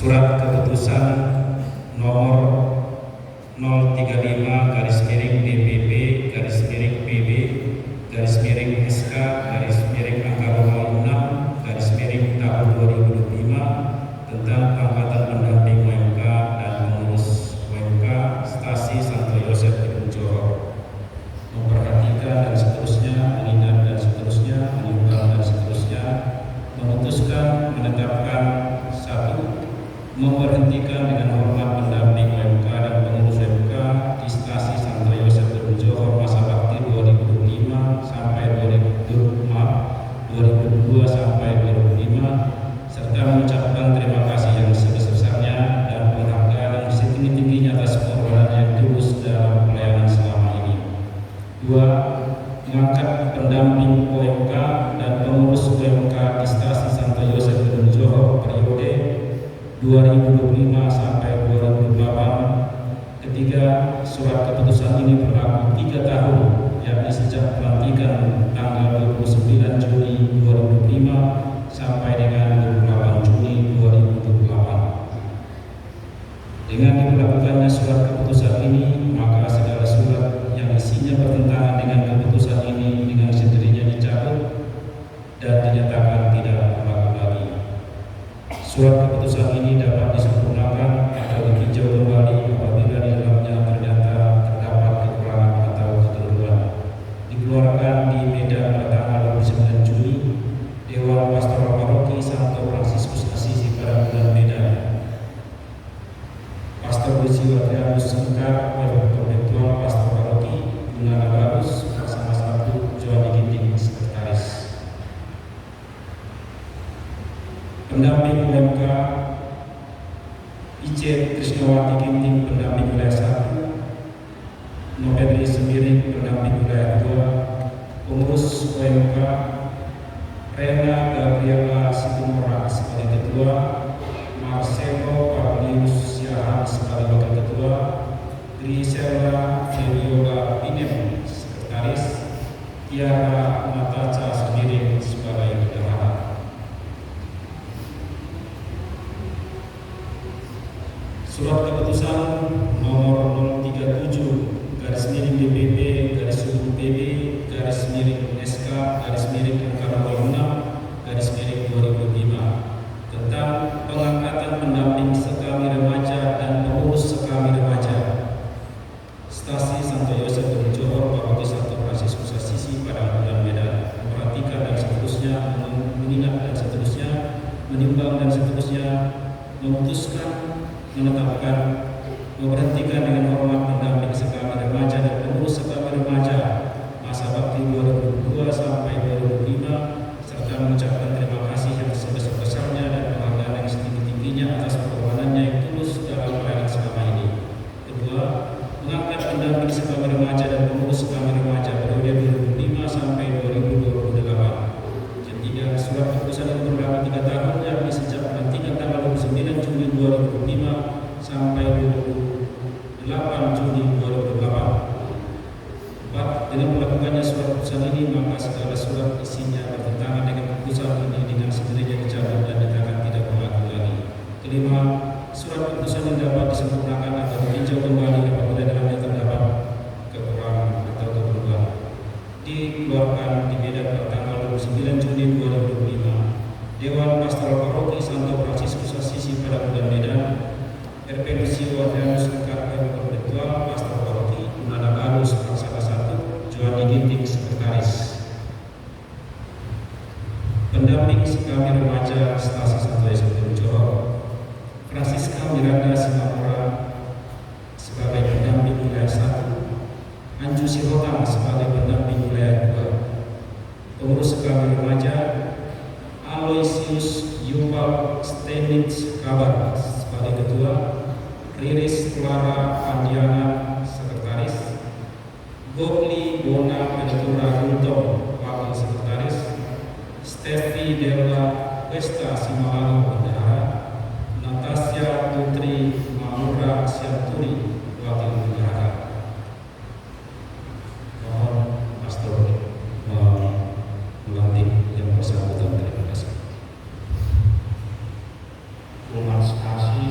Surat keputusan nomor 035 garis miring DPP garis miring PB garis miring SK garis miring angka Romawi 6 garis miring tahun 2025 tentang pengangkatan pendamping UMK dan pengurus UMK Stasi Santo Yosef Diponegoro, memperhatikan dan seterusnya, mengingat dan seterusnya, menimbang dan seterusnya, memutuskan, menetapkan. 1. Memberhentikan dengan hormat pendamping UMK dan pengurus UMK di Stasi Santo Yosef Diponegoro masa bakti 2005 sampai 2002 sampai 2005, serta mengucapkan terima kasih yang sebesar-besarnya dan penghargaan yang setinggi-tingginya atas pengorbanan yang tulus dalam pelayanan selama ini. 2. Mengangkat pendamping UMK dan pengurus UMK di Stasi Santo Yosef Diponegoro periode 2025 sampai 2028. Ketiga, surat keputusan ini berlaku 3 tahun, yakni sejak pelantikan tanggal 29 Juni 2025 sampai dengan 28 Juni 2028. Dengan diberlakukannya surat keputusan ini, maka segala surat yang isinya bertentangan dengan keputusan ini dengan sendirinya dicabut dan dinyatakan tidak berlaku lagi. Surat keputusan ini dapat disempurnakan atau ditinjau kembali apabila di dalamnya ternyata terdapat kekurangan atau ketentuan. Dikeluarkan di Medan pada tanggal 29 Juni, Dewan Pastoral Paroki Santo Fransiskus Assisi pada bulan Medan. Pastor Lucio Adrianus Sengkar, Ketua Pastor Paroki Gunana Barus, bersama satu Johan Ginting, Sekretaris. Pendamping UMK IC Krisnawati Ginting, pendamping wilayah 1, Nopedri Semiring, pendamping wilayah 2, pengurus UMK Rena Gabriela Situmora sebagai ketua, Marcelo Paulius Siahan sebagai wakil ketua, Grisela Fabiola Pinem sekretaris, Tiara Natacha Semiring sebagai bendahara. Surat keputusan nomor 037 garis miring DPP garis miring PB garis miring SK garis miring angka Romawi 6 garis miring 2005 tentang pengangkatan pendamping sekami remaja dan pengurus sekami remaja Stasi Santo Yosef Diponegoro Paroki Santo Fransiskus Assisi pada bulan Medan, memperhatikan dan seterusnya, mengingat dan seterusnya, menimbang dan seterusnya, memutuskan, menetapkan, memberhentikan dengan hormat pendamping sekami remaja dan pengurus sekami remaja masa bakti 2002 sampai 2005, serta mengucapkan terima kasih yang sebesar-besarnya dan penghargaan yang setinggi-tingginya atas pengorbanannya yang tulus dalam pelayanan selama ini. Kedua, mengangkat pendamping sekami remaja dan pengurus sekami remaja periode 2005 sampai 2028. Ketiga, surat keputusan ini berlaku 3 tahun, yakni sejak pelantikan tanggal 29 Juni 2005 sampai 28 Juni 2008. 4. Dengan melakukannya surat keputusan ini, maka segala surat isinya bertentangan dengan keputusan ini dengan sendirinya dicabut dan dinyatakan tidak berlaku lagi. Kelima, surat keputusan ini dapat disempurnakan atau ditinjau kembali apabila dalamnya terdapat kekurangan atau keperluan. Dikeluarkan di Medan pada tanggal 29 Juni 2005, Dewan Pastoral Paroki Santo Fransiskus Assisi pada bulan Medan, RP Lucio Adrianus Sengkar, Ketua Pastor Paroki Gunana Barus, Pelaksana 1, Johan Ginting, Sekretaris. Pendamping sekami remaja Stasi Santo Yosef Diponegoro, Francisca Miranda Sinapora sebagai pendamping wilayah 1, Anju Sirotang sebagai pendamping wilayah 2, pengurus sekami remaja Aloysius Yuval Stenitz Kabar sebagai ketua, Riris Clara Andiana sekretaris, Gopli Bona Penetura Guntong wakil sekretaris, Stefi Della Westa Simalalu bendahara, Natasha Putri Mamura Sianturi wakil bendahara. Mohon Pastor melantik yang bersangkutan. Terima kasih. Terima kasih.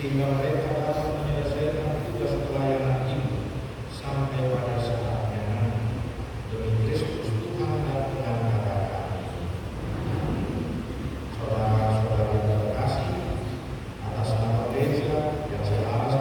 sehingga mereka dapat menyelesaikan tugas pelayanan ini sampai pada saatnya nanti. Demi Kristus Tuhan dan pengantara kami. Saudara-saudara yang terkasih, atas nama gereja yang selaras